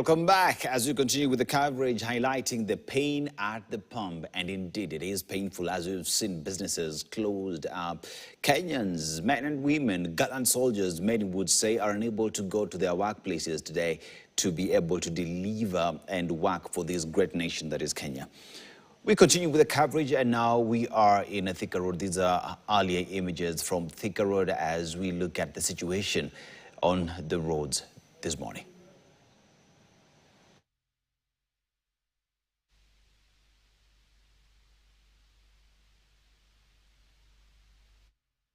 welcome back as we continue with the coverage highlighting the pain at the pump. And indeed, it is painful as we've seen businesses closed up. Kenyans, men and women, gallant soldiers, many would say, are unable to go to their workplaces today to be able to deliver and work for this great nation that is Kenya. We continue with the coverage, and now we are in Thika Road. These are earlier images from Thika Road as we look at the situation on the roads this morning.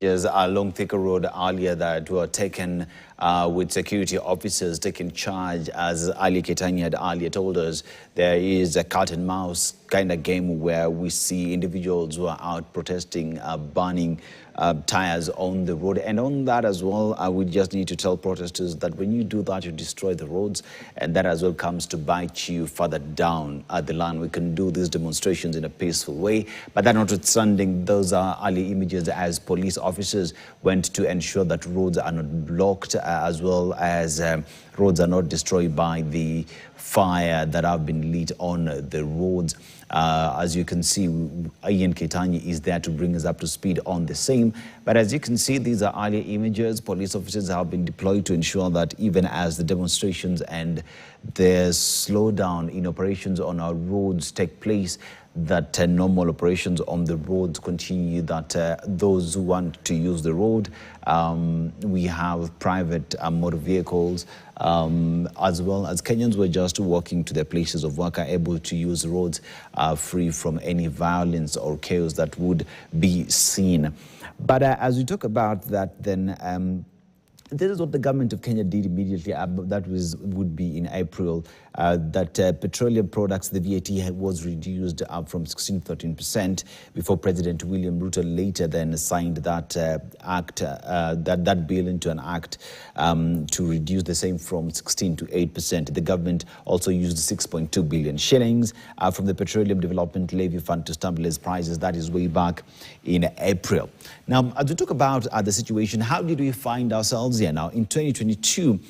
Along Thika Road earlier that were taken with security officers taking charge. As Ali Ketani had earlier told us, there is a cat and mouse kind of game where we see individuals who are out protesting, burning tires on the road. And on that as well, we just need to tell protesters that when you do that, you destroy the roads, and that as well comes to bite you further down at the line. We can do these demonstrations in a peaceful way, but that notwithstanding, those are early images as police officers went to ensure that roads are not blocked, as well as roads are not destroyed by the fire that have been lit on the roads. As you can see, Ian Ketanyi is there to bring us up to speed on the same. But as you can see, these are earlier images. Police officers have been deployed to ensure that even as the demonstrations and the slowdown in operations on our roads take place, that normal operations on the roads continue, that those who want to use the road, we have private motor vehicles, as well as Kenyans who are just walking to their places of work are able to use roads free from any violence or chaos that would be seen. But as we talk about that, then this is what the government of Kenya did immediately. Would be in April, that petroleum products, the VAT was reduced up from 16% to 13% before President William Ruto later then signed that act, that bill into an act to reduce the same from 16% to 8%. The government also used 6.2 billion shillings from the Petroleum Development Levy Fund to stabilize prices. That is way back in April. Now, as we talk about the situation, how did we find ourselves here now? In 2022,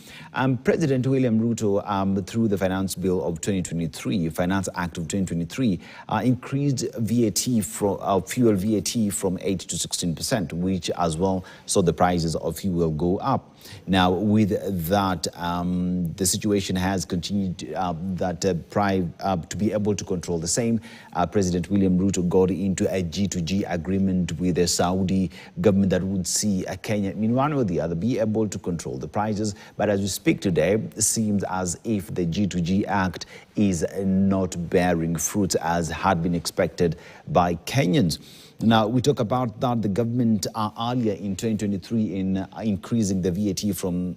President William Ruto, through the Finance Bill of 2023, Finance Act of 2023, increased VAT fuel VAT from 8 to 16%, which as well saw the prices of fuel go up. Now, with that, the situation has continued to be able to control the same. President William Ruto got into a G2G agreement with the Saudi government that would see Kenya, in one or the other, be able to control the prices. But as we speak today, it seems as if the G2G Act is not bearing fruit as had been expected by Kenyans. Now, we talk about that the government earlier in 2023 in increasing the VAT from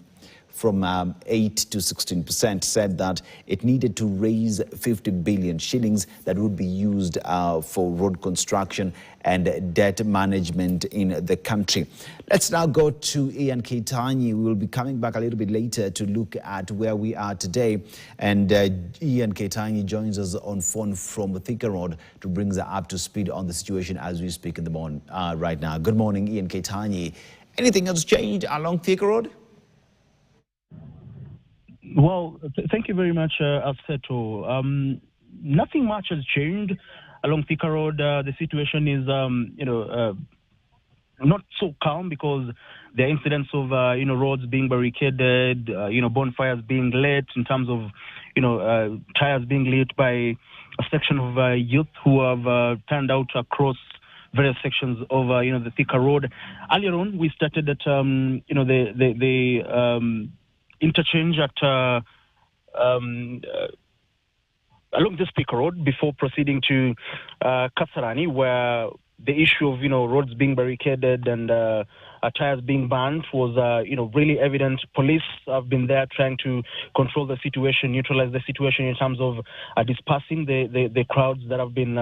8 to 16%, said that it needed to raise 50 billion shillings that would be used for road construction and debt management in the country. Let's now go to Ian Ketanyi. We will be coming back a little bit later to look at where we are today. And Ian Ketanyi joins us on phone from Thika Road to bring us up to speed on the situation as we speak in the morning right now. Good morning, Ian Ketanyi. Anything else changed along Thika Road? Well, thank you very much, Alceto. Nothing much has changed along Thika Road. The situation is, not so calm because there are incidents of, roads being barricaded, bonfires being lit in terms of, tires being lit by a section of youth who have turned out across various sections of, the Thika Road. Earlier on, we started at, the interchange at along this Thika Road before proceeding to Kasarani, where the issue of roads being barricaded and tires being banned was really evident. Police have been there trying to control the situation, neutralize the situation in terms of dispersing the crowds that have been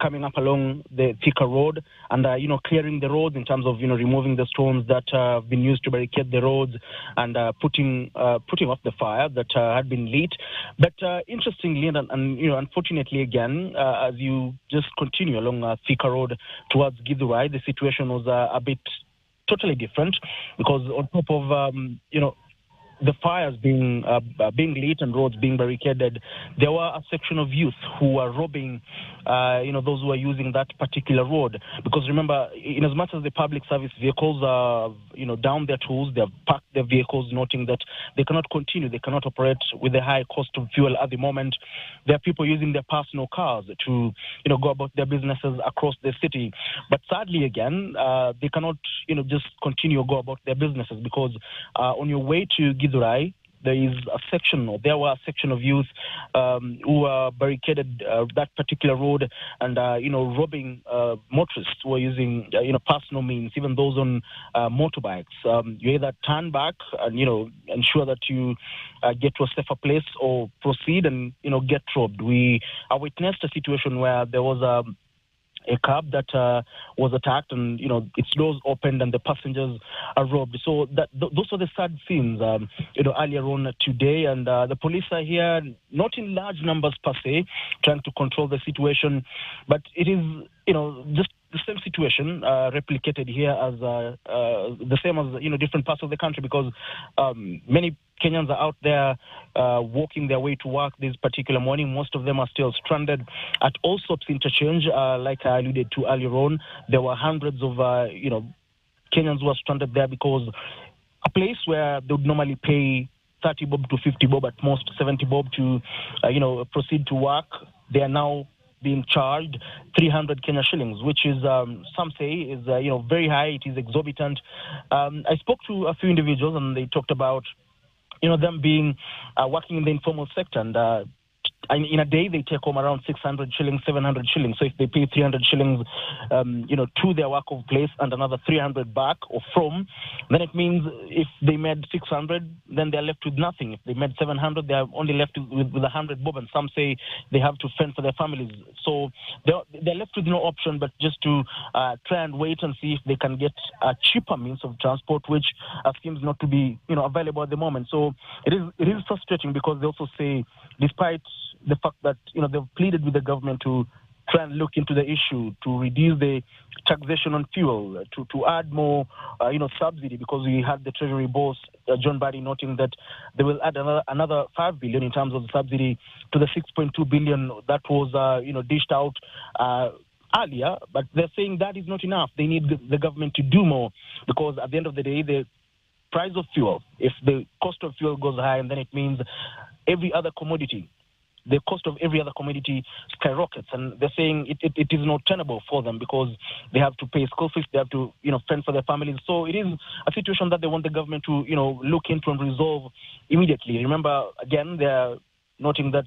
coming up along the Thika Road and clearing the roads in terms of removing the stones that have been used to barricade the roads and putting off the fire that had been lit. But interestingly and unfortunately again, as you just continue along Thika Road towards Githurai, the situation was a bit totally different because on top of the fires being lit and roads being barricaded, there were a section of youth who were robbing, those who are using that particular road. Because remember, in as much as the public service vehicles are, down their tools, they have parked their vehicles, noting that they cannot continue, they cannot operate with the high cost of fuel at the moment. There are people using their personal cars to, go about their businesses across the city. But sadly, again, they cannot, just continue or go about their businesses because on your way to Githurai, there were a section of youth who barricaded that particular road and, robbing motorists who are using, personal means, even those on motorbikes. You either turn back and, ensure that you get to a safer place or proceed and, get robbed. We witnessed a situation where there was a cab that was attacked and, its doors opened and the passengers are robbed. So those are the sad scenes, earlier on today. And the police are here, not in large numbers per se, trying to control the situation. But it is, just the same situation replicated here as the same as, different parts of the country because many Kenyans are out there walking their way to work this particular morning. Most of them are still stranded at all sorts of interchange. Like I alluded to earlier on, there were hundreds of, Kenyans who are stranded there because a place where they would normally pay 30 bob to 50 bob, at most 70 bob to, proceed to work, they are now being charged 300 Kenya shillings, which is, some say, is, very high. It is exorbitant. I spoke to a few individuals and they talked about them being working in the informal sector, and in a day they take home around 600 shillings, 700 shillings. So if they pay 300 shillings, to their work of place and another 300 back or from, then it means if they made 600, then they're left with nothing. If they made 700, they're only left with 100 bob, and some say they have to fend for their families. So they're left with no option but just to try and wait and see if they can get a cheaper means of transport, which seems not to be, available at the moment. So it is frustrating because they also say, despite the fact that, they've pleaded with the government to try and look into the issue, to reduce the taxation on fuel, to add more, subsidy, because we had the Treasury boss, John Barry, noting that they will add another 5 billion in terms of the subsidy to the 6.2 billion that was, dished out earlier. But they're saying that is not enough. They need the government to do more because at the end of the day, the price of fuel, if the cost of fuel goes high, and then it means every other commodity, the cost of every other commodity skyrockets, and they're saying it is not tenable for them because they have to pay school fees, they have to, fend for their families. So it is a situation that they want the government to, look into and resolve immediately. Remember, again, they're noting that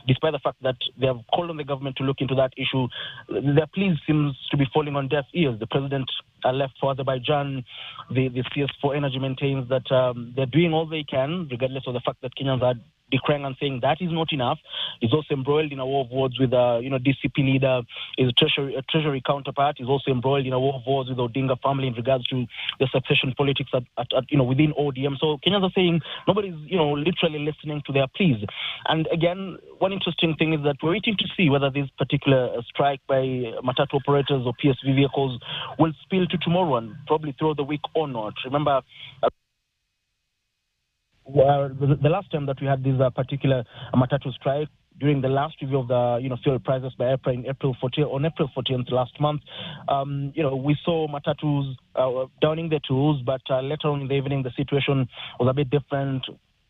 despite the fact that they have called on the government to look into that issue, their plea seems to be falling on deaf ears. The president left for Azerbaijan. The CS for Energy maintains that they're doing all they can, regardless of the fact that Kenyans are decrying and saying that is not enough. He's also embroiled in a war of words with DCP leader, his treasury counterpart. He's also embroiled in a war of words with the Odinga family in regards to the succession politics at within ODM. So Kenyans are saying nobody's literally listening to their pleas. And again, one interesting thing is that we're waiting to see whether this particular strike by matatu operators or PSV vehicles will spill to tomorrow and probably through the week or not. Remember, the last time that we had this particular matatu strike, during the last review of the fuel prices by April, on April 14th last month, we saw matatus downing their tools, but later on in the evening the situation was a bit different.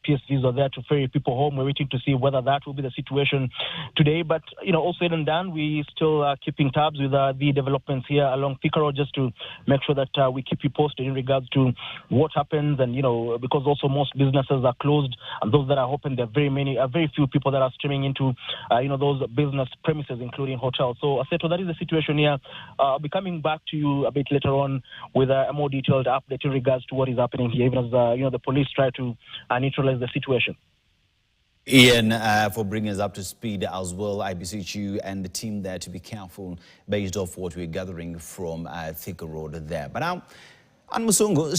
PSVs are there to ferry people home. We're waiting to see whether that will be the situation today. But, all said and done, we still are keeping tabs with the developments here along Thika Road just to make sure that we keep you posted in regards to what happens. And, because also most businesses are closed, and those that are open, there are very few people that are streaming into, those business premises, including hotels. So, Aseto, that is the situation here. I'll be coming back to you a bit later on with a more detailed update in regards to what is happening here, even as, the police try to neutralize the situation. Ian, for bringing us up to speed as well, I beseech you and the team there to be careful based off what we're gathering from Thika Road there. But now, Musungu,